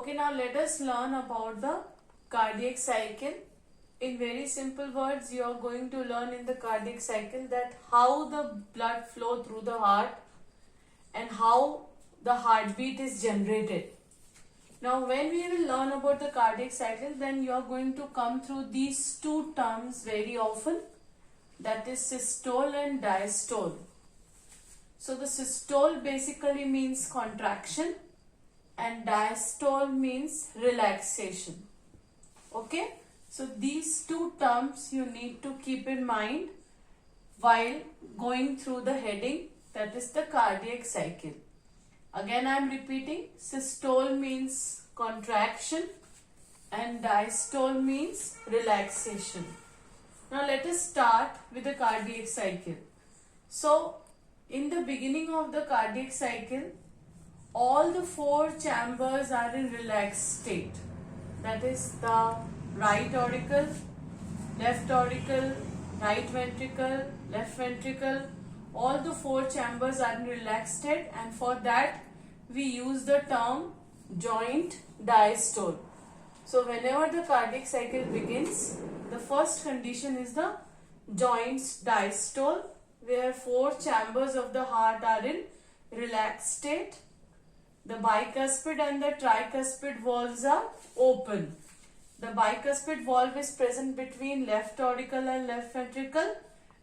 Okay, now let us learn about the cardiac cycle. In very simple words, you are going to learn in the cardiac cycle that how the blood flow through the heart and how the heartbeat is generated. Now, when we will learn about the cardiac cycle, then you are going to come through these two terms very often, that is systole and diastole. So, the systole basically means contraction and diastole means relaxation. Okay, so these two terms you need to keep in mind while going through the heading, that is the cardiac cycle. Again I am repeating, systole means contraction and diastole means relaxation. Now let us start with the cardiac cycle. So in the beginning of the cardiac cycle, all the four chambers are in relaxed state. That is the right auricle, left auricle, right ventricle, left ventricle. All the four chambers are in relaxed state, and for that we use the term joint diastole. So whenever the cardiac cycle begins, the first condition is the joints diastole, where four chambers of the heart are in relaxed state. The bicuspid and the tricuspid valves are open. The bicuspid valve is present between left auricle and left ventricle,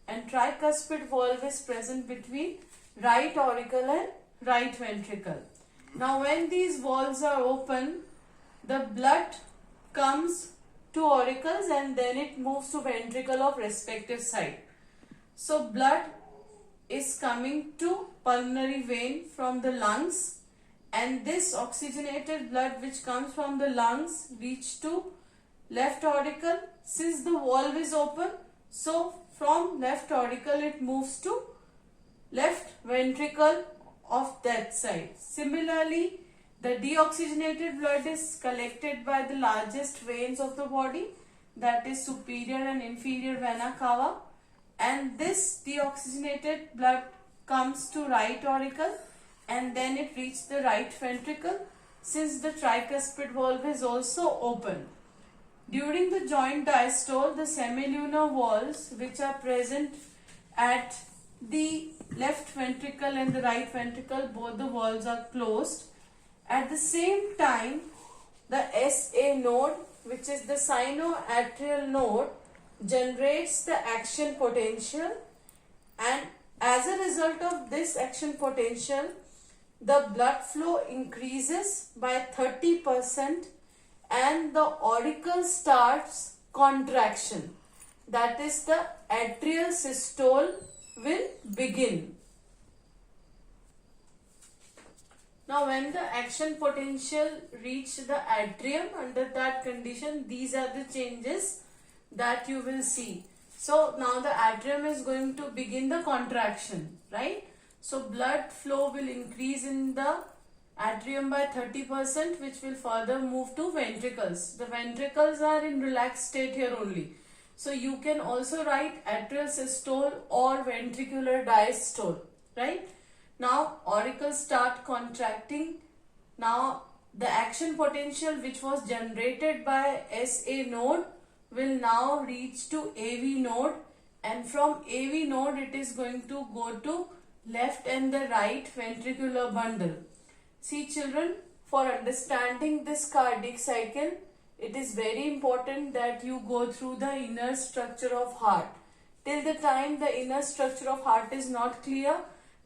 and tricuspid valve is present between right auricle and right ventricle. Now when these valves are open, the blood comes to auricles and then it moves to ventricle of respective side. So blood is coming to pulmonary vein from the lungs, and this oxygenated blood which comes from the lungs reach to left auricle. Since the valve is open, so from left auricle it moves to left ventricle of that side. Similarly, the deoxygenated blood is collected by the largest veins of the body, that is superior and inferior vena cava, and this deoxygenated blood comes to right auricle and then it reaches the right ventricle, since the tricuspid valve is also open. During the joint diastole, the semilunar valves which are present at the left ventricle and the right ventricle, both the valves are closed. At the same time, the SA node, which is the sinoatrial node, generates the action potential, and as a result of this action potential, the blood flow increases by 30% and the auricle starts contraction. That is, the atrial systole will begin. Now when the action potential reach the atrium, under that condition these are the changes that you will see. So now the atrium is going to begin the contraction, right? So blood flow will increase in the atrium by 30%, which will further move to ventricles. The ventricles are in relaxed state here only. So you can also write atrial systole or ventricular diastole, right? Now auricles start contracting. Now the action potential which was generated by SA node will now reach to AV node, and from AV node it is going to go to left and the right ventricular bundle. See children, for understanding this cardiac cycle, it is very important that you go through the inner structure of heart. Till the time the inner structure of heart is not clear,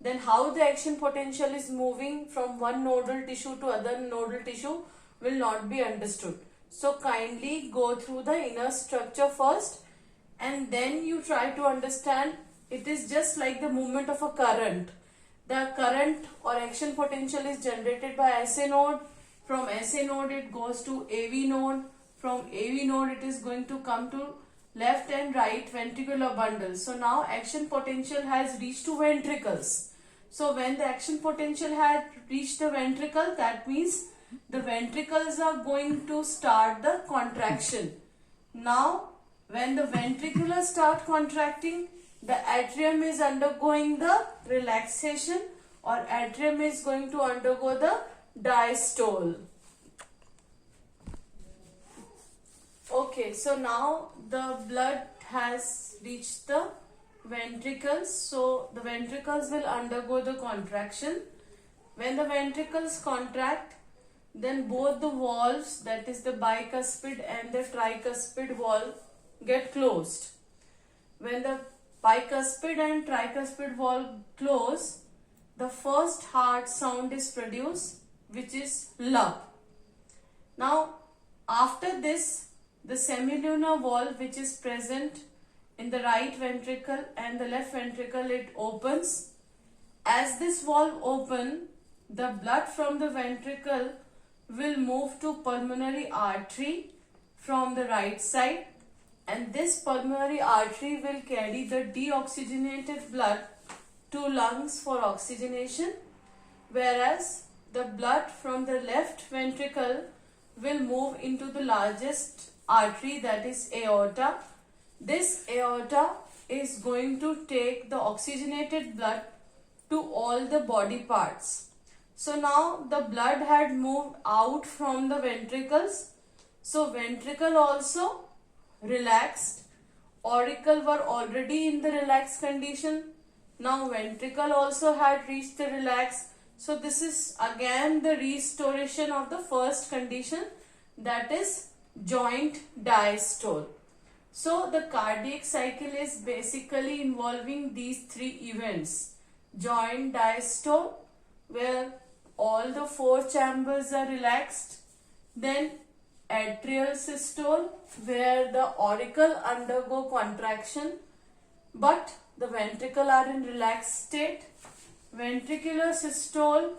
then how the action potential is moving from one nodal tissue to other nodal tissue will not be understood. So kindly go through the inner structure first, and then you try to understand. It is just like the movement of a current. The current or action potential is generated by SA node. From SA node it goes to AV node. From AV node it is going to come to left and right ventricular bundle. So now action potential has reached to ventricles. So when the action potential had reached the ventricle, that means the ventricles are going to start the contraction. Now when the ventricular start contracting, the atrium is undergoing the relaxation, or atrium is going to undergo the diastole. Okay, so now the blood has reached the ventricles. So the ventricles will undergo the contraction. When the ventricles contract, then both the valves, that is the bicuspid and the tricuspid valve, get closed. When the bicuspid and tricuspid valve close, the first heart sound is produced, which is lub. Now, after this, the semilunar valve, which is present in the right ventricle and the left ventricle, it opens. As this valve opens, the blood from the ventricle will move to pulmonary artery from the right side, and this pulmonary artery will carry the deoxygenated blood to lungs for oxygenation, whereas the blood from the left ventricle will move into the largest artery, that is aorta. This aorta is going to take the oxygenated blood to all the body parts. So now the blood had moved out from the ventricles. So ventricle also relaxed. Auricle were already in the relaxed condition. Now ventricle also had reached the relaxed. So this is again the restoration of the first condition, that is joint diastole. So the cardiac cycle is basically involving these three events. Joint diastole, where all the four chambers are relaxed. Then atrial systole, where the auricle undergo contraction but the ventricle are in relaxed state. Ventricular systole,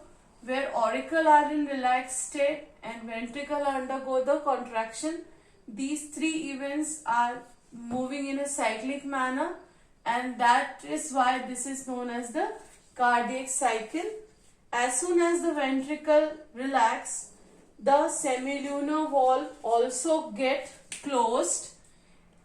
where auricle are in relaxed state and ventricle undergo the contraction. These three events are moving in a cyclic manner, and that is why this is known as the cardiac cycle. As soon as the ventricle relax, the semilunar valve also get closed,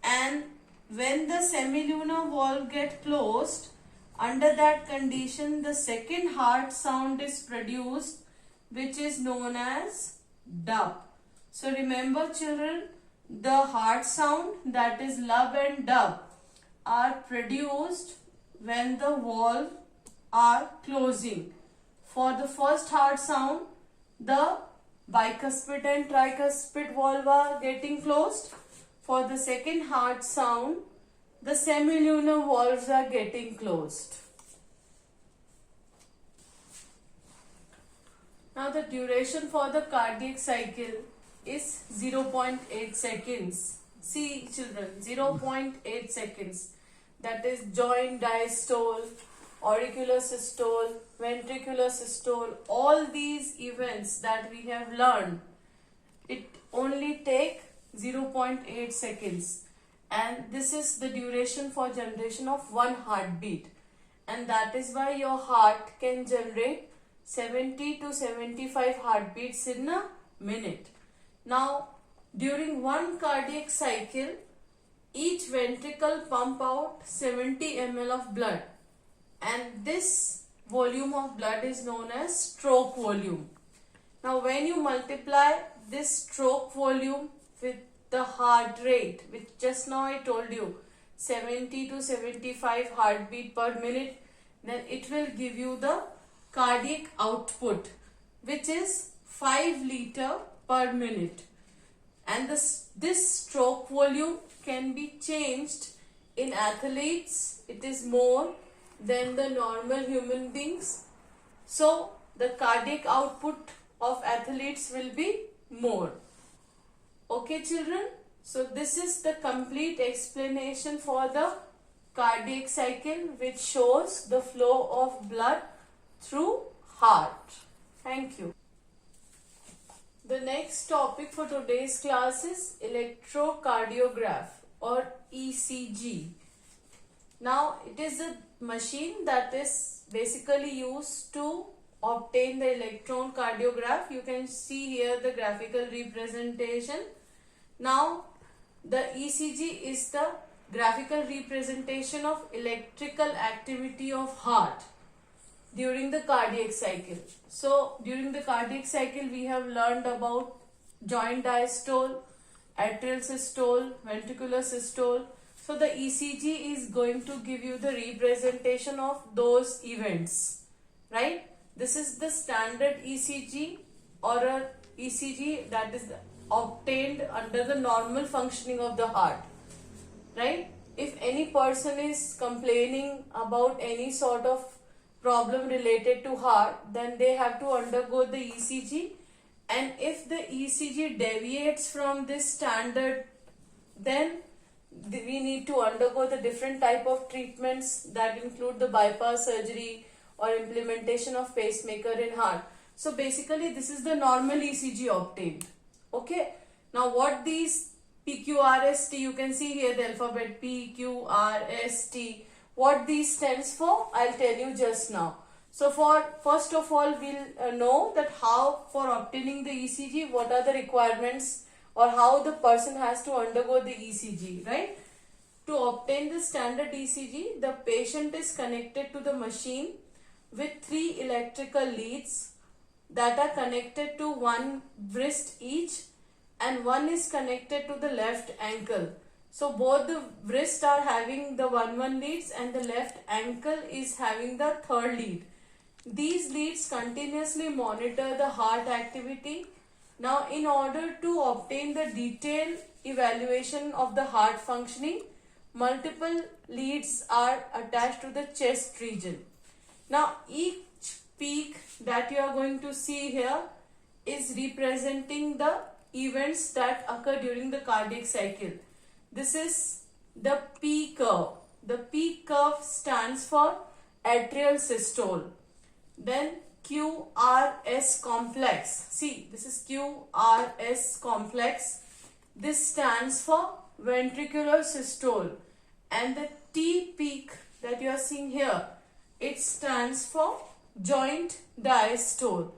and when the semilunar valve get closed, under that condition the second heart sound is produced, which is known as dub. So remember children, the heart sound, that is lub and dub, are produced when the valve are closing. For the first heart sound, the bicuspid and tricuspid valve are getting closed. For the second heart sound, the semilunar valves are getting closed. Now the duration for the cardiac cycle is 0.8 seconds. See children, 0.8 seconds. That is joint diastole, auricular systole, ventricular systole. All these events that we have learned, it only take 0.8 seconds. And this is the duration for generation of one heartbeat. And that is why your heart can generate 70 to 75 heartbeats in a minute. Now, during one cardiac cycle, each ventricle pump out 70 ml of blood. And this volume of blood is known as stroke volume. Now, when you multiply this stroke volume with the heart rate, which just now I told you, 70 to 75 heartbeat per minute, then it will give you the cardiac output, which is 5 liter per minute. And this stroke volume can be changed. In athletes, it is more than the normal human beings. So the cardiac output of athletes will be more. Okay children, so this is the complete explanation for the cardiac cycle, which shows the flow of blood through heart. Thank you. The next topic for today's class is electrocardiograph or ECG. Now it is a machine that is basically used to obtain the electron cardiograph. You can see here the graphical representation. Now the ECG is the graphical representation of electrical activity of heart during the cardiac cycle. So during the cardiac cycle we have learned about joint diastole, atrial systole, ventricular systole. So the ECG is going to give you the representation of those events, right? This is the standard ECG or a ECG that is obtained under the normal functioning of the heart, right? If any person is complaining about any sort of problem related to heart, then they have to undergo the ECG, and if the ECG deviates from this standard, then we need to undergo the different type of treatments that include the bypass surgery or implementation of pacemaker in heart. So basically this is the normal ECG obtained. Okay. Now what these PQRST, you can see here the alphabet PQRST, what these stands for, I'll tell you just now. So first of all, we'll know that how for obtaining the ECG, what are the requirements or how the person has to undergo the ECG, right? To obtain the standard ECG, the patient is connected to the machine with 3 electrical leads that are connected to one wrist each, and one is connected to the left ankle. So both the wrists are having the 1 leads and the left ankle is having the 3rd lead. These leads continuously monitor the heart activity. Now in order to obtain the detailed evaluation of the heart functioning, multiple leads are attached to the chest region. Now each peak that you are going to see here is representing the events that occur during the cardiac cycle. This is the P curve. The P curve stands for atrial systole. Then QRS complex. See, this is QRS complex. This stands for ventricular systole. And the T peak that you are seeing here, it stands for joint diastole.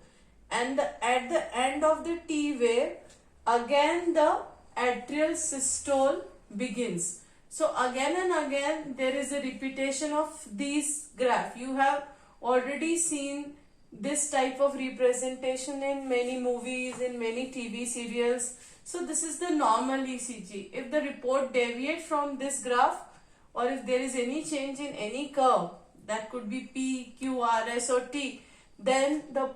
And at the end of the T wave, again the atrial systole begins. So again and again there is a repetition of these graph. You have already seen this type of representation in many movies, in many TV serials. So this is the normal ECG. If the report deviates from this graph, or if there is any change in any curve, that could be P, Q, R, S or T, then the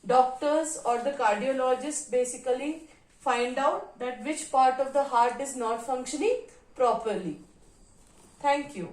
doctors or the cardiologist basically find out that which part of the heart is not functioning properly. Thank you.